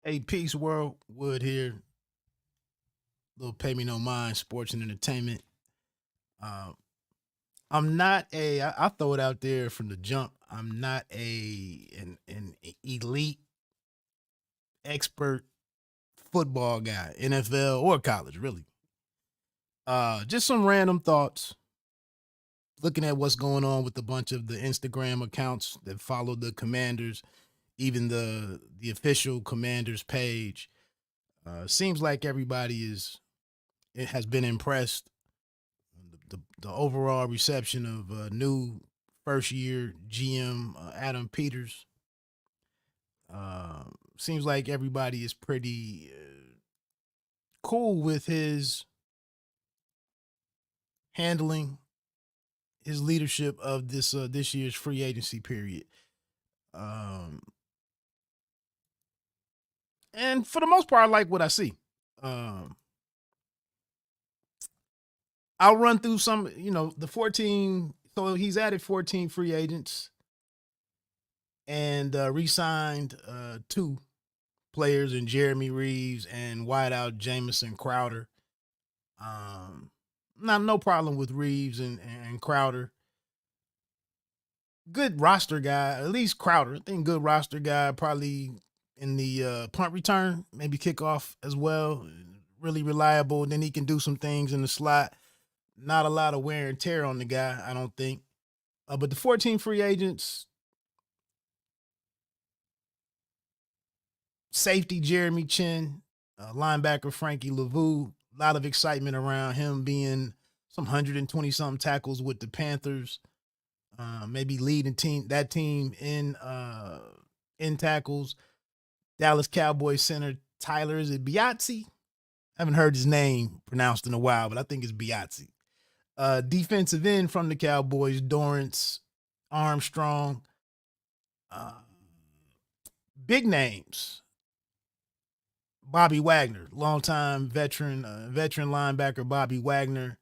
Hey, peace world. Wood here. Little pay me no mind, sports and entertainment. Uh, I'm not I throw it out there from the jump. I'm not an elite expert football guy, NFL or college, really. Just some random thoughts. Looking at what's going on with a bunch of the Instagram accounts that follow the Commanders, even the official Commanders page. Seems like everybody it has been impressed. The overall reception of new first year GM Adam Peters. Seems like everybody is pretty cool with his handling, his leadership of this year's free agency period. Um, and for the most part, I like what I see. Um, I'll run through some, the 14. So he's added 14 free agents and re-signed two players in Jeremy Reeves and wideout Jamison Crowder. Not no problem with Reeves and Crowder. Good roster guy, at least Crowder. I think good roster guy, probably in the punt return, maybe kickoff as well. Really reliable. Then he can do some things in the slot. Not a lot of wear and tear on the guy, I don't think. But the 14 free agents, safety Jeremy Chin, linebacker Frankie Lavu. A lot of excitement around him being some 120 something tackles with the Panthers. Maybe leading team in tackles. Dallas Cowboys center Tyler, is it Biazzi? I haven't heard his name pronounced in a while, but I think it's Biazzi. Defensive end from the Cowboys, Dorrance Armstrong. Uh, Big names. Bobby Wagner, longtime veteran linebacker Bobby Wagner.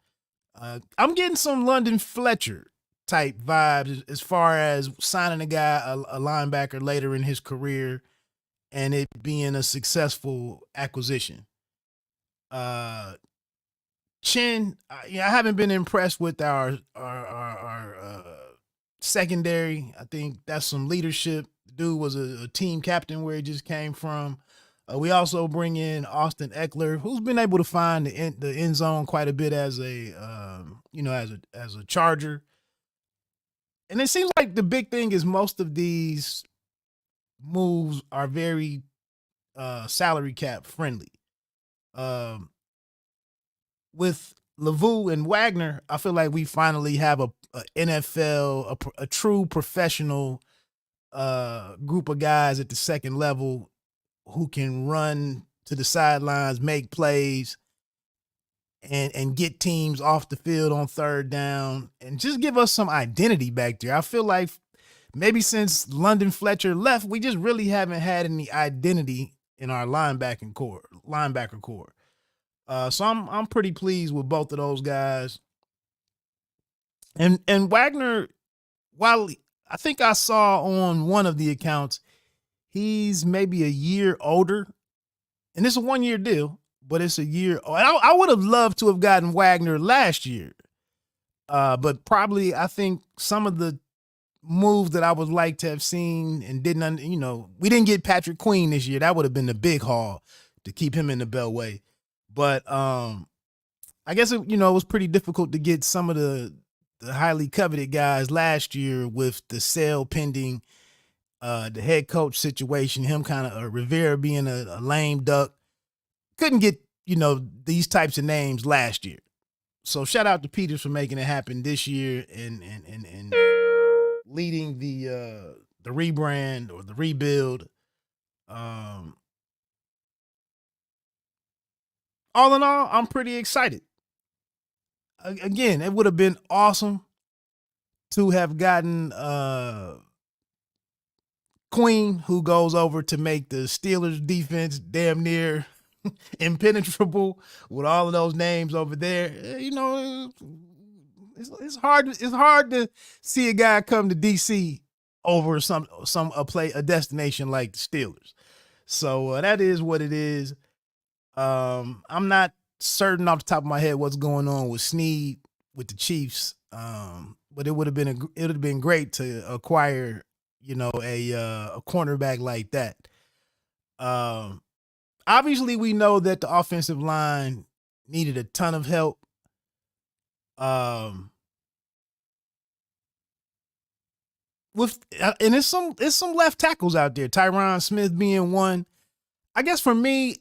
I'm getting some London Fletcher type vibes as far as signing a linebacker later in his career and it being a successful acquisition. Uh, Chin, I haven't been impressed with our secondary. I think that's some leadership. The dude was a team captain where he just came from. We also bring in Austin Eckler, who's been able to find the end zone quite a bit as a Charger. And it seems like the big thing is most of these moves are very salary cap friendly. Um, with Lavu and Wagner, I feel like we finally have a NFL, a true professional group of guys at the second level who can run to the sidelines, make plays, and get teams off the field on third down, and just give us some identity back there. I feel like maybe since London Fletcher left, we just really haven't had any identity in our linebacker core. So I'm pretty pleased with both of those guys. And Wagner, while I think I saw on one of the accounts, he's maybe a year older, and it's a 1 year deal, but it's a year. I would have loved to have gotten Wagner last year, but probably I think some of the moves that I would like to have seen and didn't, we didn't get Patrick Queen this year. That would have been the big haul to keep him in the Beltway. But I guess it was pretty difficult to get some of the highly coveted guys last year with the sale pending, the head coach situation, him kind of Rivera being a lame duck. Couldn't get these types of names last year. So shout out to Peters for making it happen this year and leading the rebrand or the rebuild. Um, all in all, I'm pretty excited. Again, it would have been awesome to have gotten Queen, who goes over to make the Steelers defense damn near impenetrable with all of those names over there. It's hard. It's hard to see a guy come to DC over a destination like the Steelers. So that is what it is. I'm not certain off the top of my head what's going on with Snead with the Chiefs. But it would have been it would have been great to acquire, a cornerback like that. Um, Obviously we know that the offensive line needed a ton of help. Um, and it's some left tackles out there. Tyron Smith being one. I guess for me,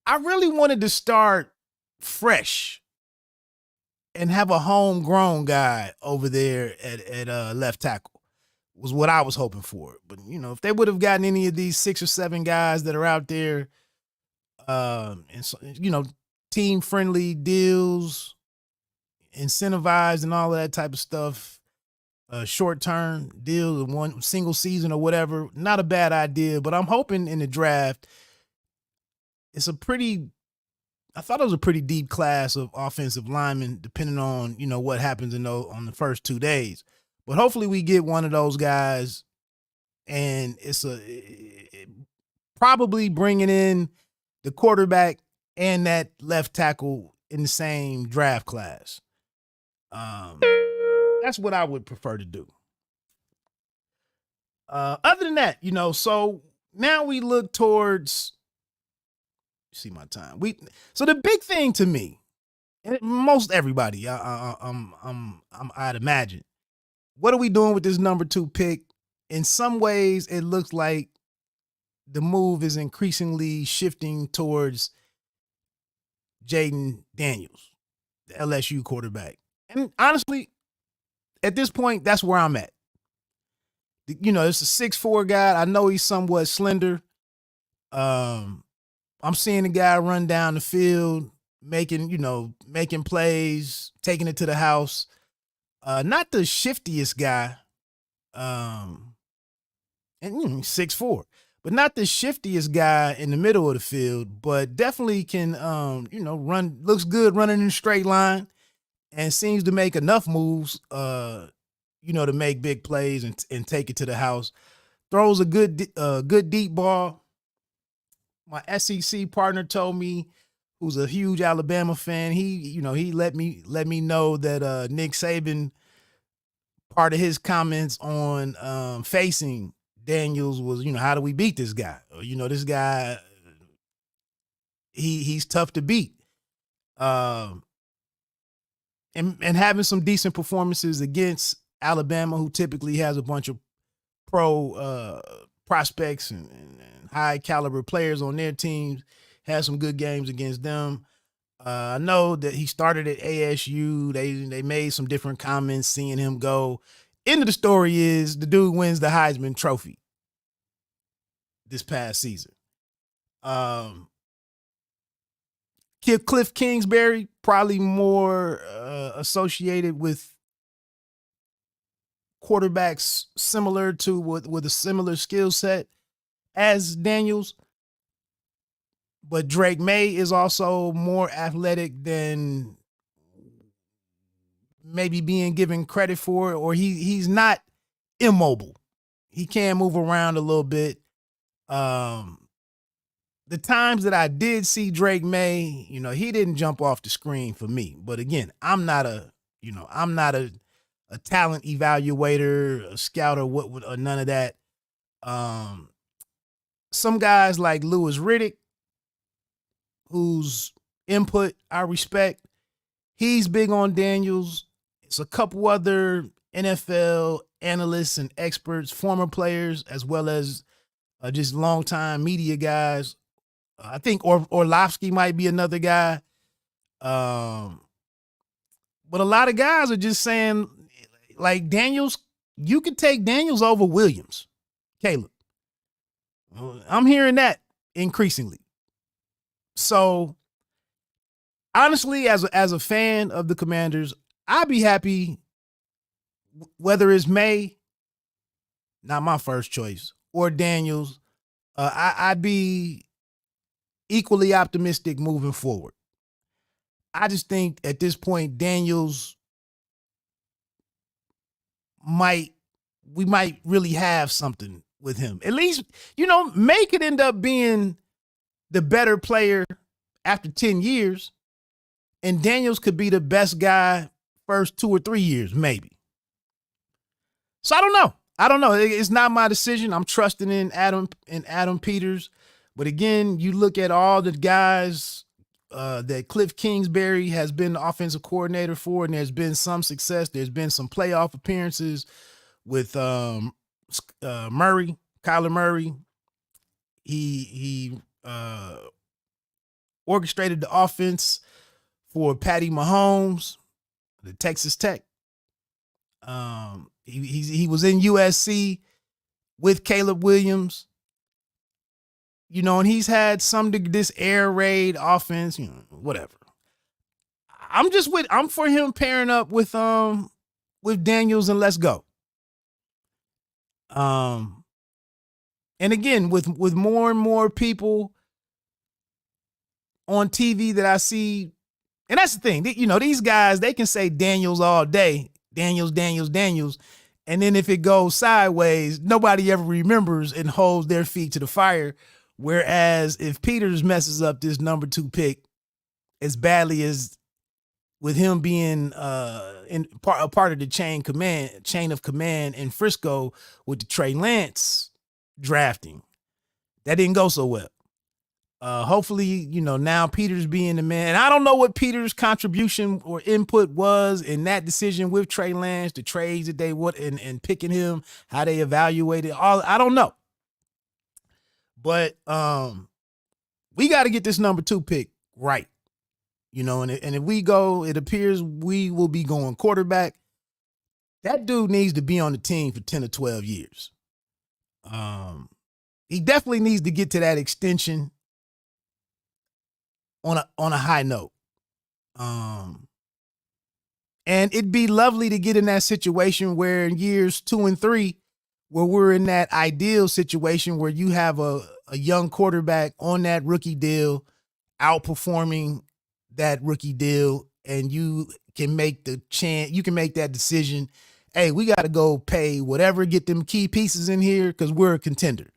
I really wanted to start fresh and have a homegrown guy over there at left tackle was what I was hoping for. But if they would have gotten any of these 6 or 7 guys that are out there, and so, team friendly deals, incentivized and all of that type of stuff, short term deal, one single season or whatever, not a bad idea. But I'm hoping in the draft, I thought it was a pretty deep class of offensive linemen, depending on what happens on the first 2 days. But hopefully we get one of those guys, and it's probably bringing in the quarterback and that left tackle in the same draft class. That's what I would prefer to do. Other than that, so now we look towards. See my time. So the big thing to me, and most everybody, I'd imagine, what are we doing with this number 2 pick? In some ways, it looks like the move is increasingly shifting towards Jayden Daniels, the LSU quarterback. And honestly, at this point, that's where I'm at. It's a 6'4" guy. I know he's somewhat slender. I'm seeing the guy run down the field, making plays, taking it to the house. Not the shiftiest guy. And 6'4", but not the shiftiest guy in the middle of the field, but definitely can, run, looks good running in a straight line, and seems to make enough moves, to make big plays and take it to the house. Throws a good deep ball. My SEC partner told me, who's a huge Alabama fan, he let me know that Nick Saban, part of his comments on facing Daniels was, how do we beat this guy? Or, this guy, he's tough to beat. And having some decent performances against Alabama, who typically has a bunch of pro prospects and high caliber players on their teams, has some good games against them. I know that he started at ASU. They made some different comments seeing him go. End of the story is the dude wins the Heisman Trophy this past season. Cliff Kingsbury, probably more associated with quarterbacks similar to with a similar skill set as Daniels. But Drake May is also more athletic than maybe being given credit for, or he's not immobile. He can move around a little bit. The times that I did see Drake May, he didn't jump off the screen for me. But again, I'm not a talent evaluator, a scout, or none of that. Some guys like Louis Riddick, whose input I respect, he's big on Daniels. It's a couple other NFL analysts and experts, former players, as well as just longtime media guys. I think Orlovsky might be another guy. But a lot of guys are just saying, like, Daniels, you could take Daniels over Williams, Caleb. I'm hearing that increasingly. So honestly, as a fan of the Commanders, I'd be happy whether it's May, not my first choice, or Daniels. I'd be equally optimistic moving forward. I just think at this point, Daniels we might really have something with him. At least, May could end up being the better player after 10 years, and Daniels could be the best guy first 2 or 3 years, maybe. So I don't know. It's not my decision. I'm trusting in Adam Peters. But again, you look at all the guys that Cliff Kingsbury has been the offensive coordinator for, and there's been some success. There's been some playoff appearances with Kyler Murray. He orchestrated the offense for Patty Mahomes, the Texas Tech. He was in USC with Caleb Williams, and he's had some this air raid offense, whatever. I'm for him pairing up with Daniels, and let's go. And again, with more and more people on TV that I see, and that's the thing, these guys, they can say Daniels all day, Daniels. And then if it goes sideways, nobody ever remembers and holds their feet to the fire. Whereas if Peters messes up this number 2 pick as badly as with him being a part of the chain of command in Frisco with the Trey Lance drafting, that didn't go so well. Hopefully, now Peters being the man. And I don't know what Peters' contribution or input was in that decision with Trey Lance, the trades that they would and picking him, how they evaluated I don't know. But we got to get this number 2 pick right. And if we go, it appears we will be going quarterback. That dude needs to be on the team for 10 or 12 years. He definitely needs to get to that extension on a high note. And it'd be lovely to get in that situation where in years 2 and 3, where we're in that ideal situation where you have a young quarterback on that rookie deal, outperforming that rookie deal, and you can make that decision. Hey, we got to go pay whatever, get them key pieces in here because we're a contender.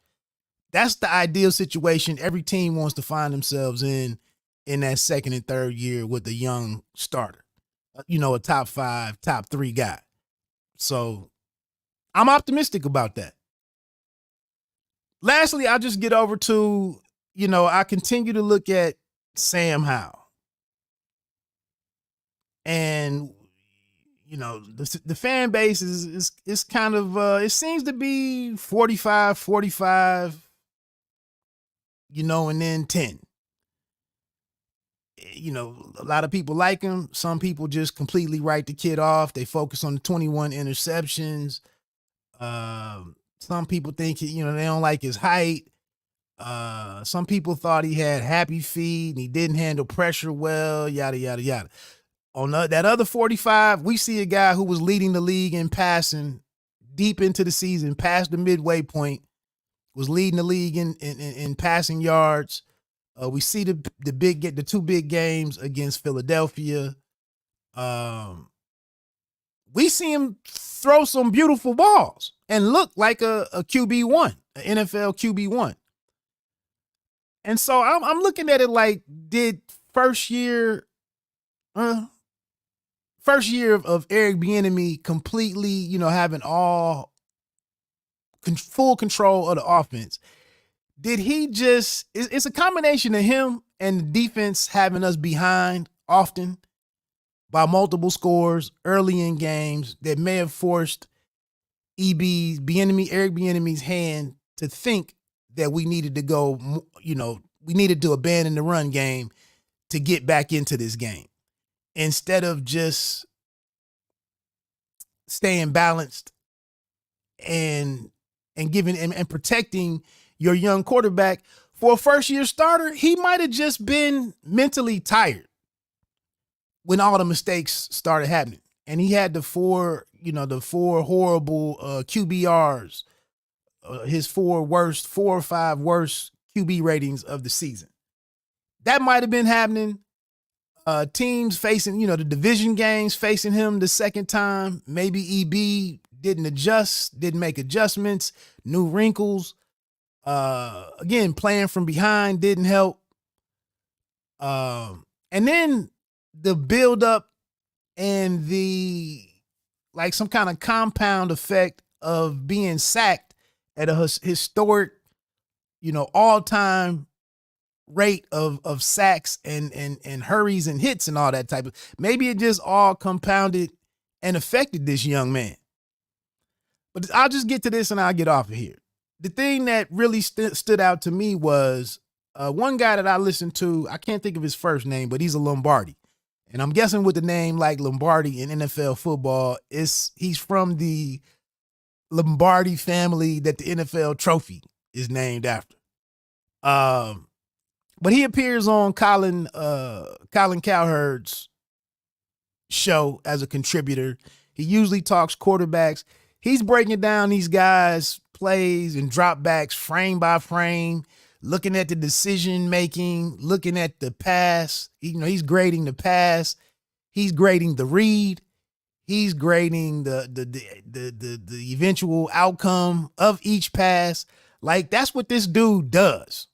That's the ideal situation every team wants to find themselves in that second and third year with a young starter, a top 5, top 3 guy. So I'm optimistic about that. Lastly, I'll just get over to, I continue to look at Sam Howell. And, the fan base is kind of, it seems to be 45, and then 10. A lot of people like him. Some people just completely write the kid off. They focus on the 21 interceptions. Some people think, they don't like his height. Some people thought he had happy feet and he didn't handle pressure well, yada, yada, yada. On that other 45, we see a guy who was leading the league in passing deep into the season, past the midway point, was leading the league in passing yards. We see the 2 big games against Philadelphia. We see him throw some beautiful balls and look like a QB1, an NFL QB1. And so I'm looking at it like, did first year of Eric Bieniemy completely, having full control of the offense, did he just, it's a combination of him and the defense having us behind often by multiple scores early in games that may have forced Eric Bieniemy's hand to think that we needed to go, we needed to abandon the run game to get back into this game instead of just staying balanced and giving and protecting your young quarterback. For a first-year starter, he might have just been mentally tired when all the mistakes started happening. And he had the 4 horrible QBRs, his 4 or 5 worst QB ratings of the season. That might have been happening. Teams facing, the division games facing him the second time, maybe EB didn't adjust, didn't make adjustments, new wrinkles. Again, playing from behind didn't help. And then the build up and the like some kind of compound effect of being sacked at a historic, all time rate of sacks and hurries and hits and all that type of, maybe it just all compounded and affected this young man. But I'll just get to this and I'll get off of here. The thing that really stood out to me was one guy that I listened to. I can't think of his first name, but he's a Lombardi. And I'm guessing with the name like Lombardi in NFL football, he's from the Lombardi family that the NFL trophy is named after. But he appears on Colin Cowherd's show as a contributor. He usually talks quarterbacks. He's breaking down these guys' plays and dropbacks frame by frame, looking at the decision making, looking at the pass. He's grading the pass. He's grading the read. He's grading the eventual outcome of each pass. Like, that's what this dude does.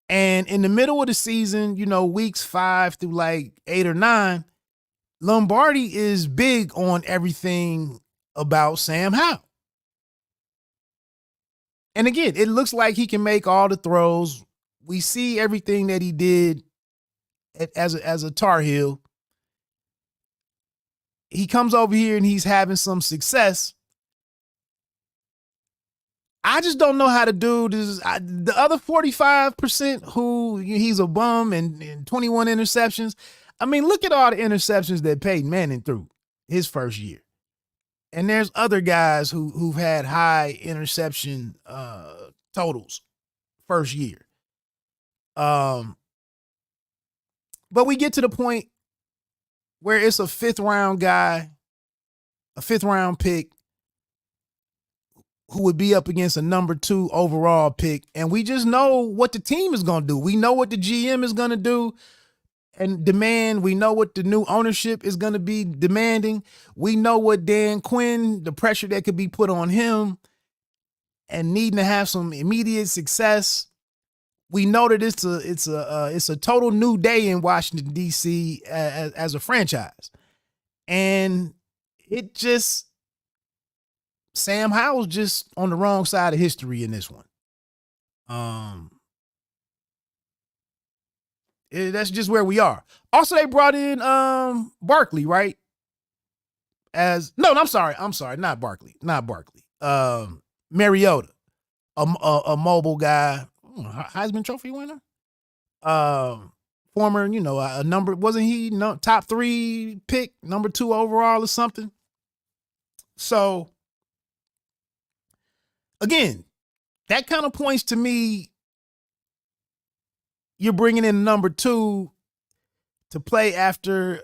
And in the middle of the season, weeks 5 through like 8 or 9, Lombardi is big on everything about Sam Howell. And again, it looks like he can make all the throws. We see everything that he did as a Tar Heel. He comes over here and he's having some success. I just don't know how to do this. The other 45% who he's a bum and 21 interceptions. I mean, look at all the interceptions that Peyton Manning threw his first year. And there's other guys who've had high interception totals first year. But we get to the point where it's a 5th round guy, a 5th round pick who would be up against a number 2 overall pick. And we just know what the team is going to do. We know what the GM is going to do and demand. We know what the new ownership is going to be demanding. We know what Dan Quinn, the pressure that could be put on him and needing to have some immediate success. We know that it's a total new day in Washington, D.C. as a franchise. And it just, Sam Howell's just on the wrong side of history in this one. That's just where we are. Also, they brought in Barkley, right? I'm sorry, not Barkley. Mariota, a mobile guy, Heisman Trophy winner. Former, a number, wasn't he top 3 pick, number 2 overall or something? So again, that kind of points to me, you're bringing in number 2 to play after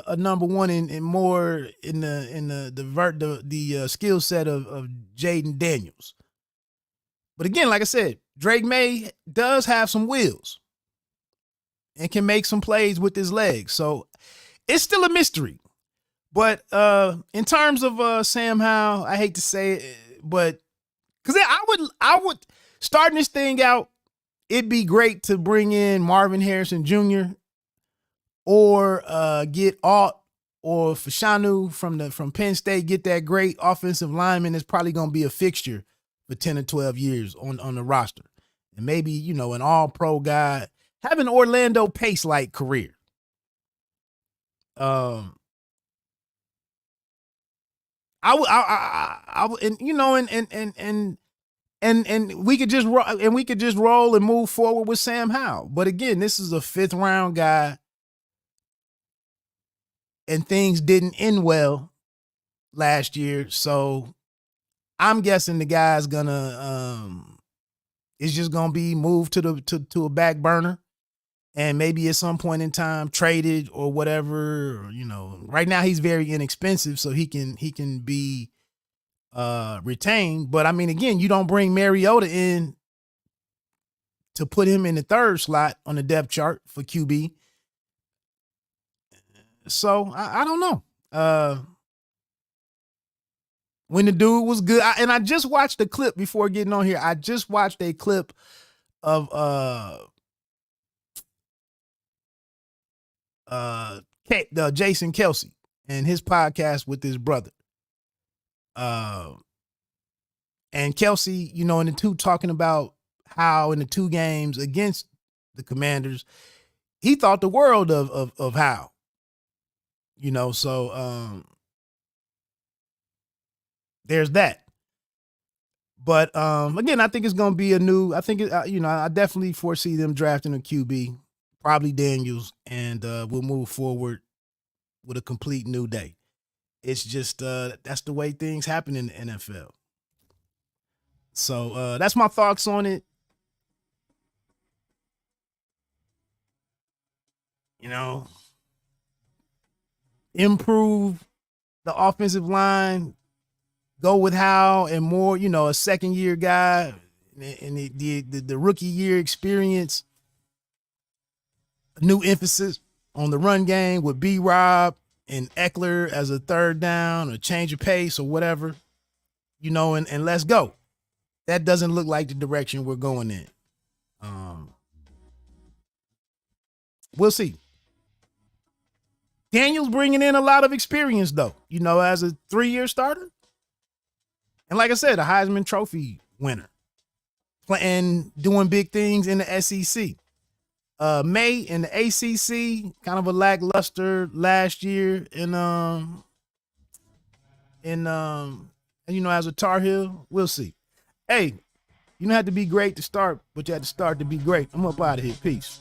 a number 1 and more in the skill set of Jaden Daniels. But again, like I said, Drake May does have some wheels and can make some plays with his legs. So it's still a mystery. But in terms of Sam Howell, I hate to say it, but because I would starting this thing out, it'd be great to bring in Marvin Harrison Jr. or get Alt or Fashanu from Penn State, get that great offensive lineman that's probably going to be a fixture for 10 or 12 years on the roster. And maybe, an all-pro guy, have an Orlando Pace-like career. I we could just roll and move forward with Sam Howell. But again, this is a 5th round guy, and things didn't end well last year. So I'm guessing the guy's is just gonna be moved to a back burner, and maybe at some point in time traded or whatever. Or, right now he's very inexpensive, so he can be retained. But I mean, again, you don't bring Mariota in to put him in the 3rd slot on the depth chart for QB. So I don't know. when the dude was good. And I just watched the clip before getting on here. I just watched a clip of Jason Kelce and his podcast with his brother. And Kelce, you know, in the two talking about how in the 2 games against the Commanders, he thought the world of how, you know, so there's that. But again, I think it's going to be I definitely foresee them drafting a QB, probably Daniels, and we'll move forward with a complete new day. It's just that's the way things happen in the NFL. So that's my thoughts on it. You know, improve the offensive line, go with Howell and more, you know, a second year guy and the rookie year experience, a new emphasis on the run game with B-Rob and Eckler as a third down, or change of pace or whatever, you know, and let's go. That doesn't look like the direction we're going in. We'll see. Daniel's bringing in a lot of experience, though, you know, as a 3-year starter. And like I said, a Heisman Trophy winner. Playing, doing big things in the SEC. May in the ACC, kind of a lackluster last year you know, as a Tar Heel. We'll see. Hey, you don't have to be great to start, but you have to start to be great. I'm up out of here. Peace.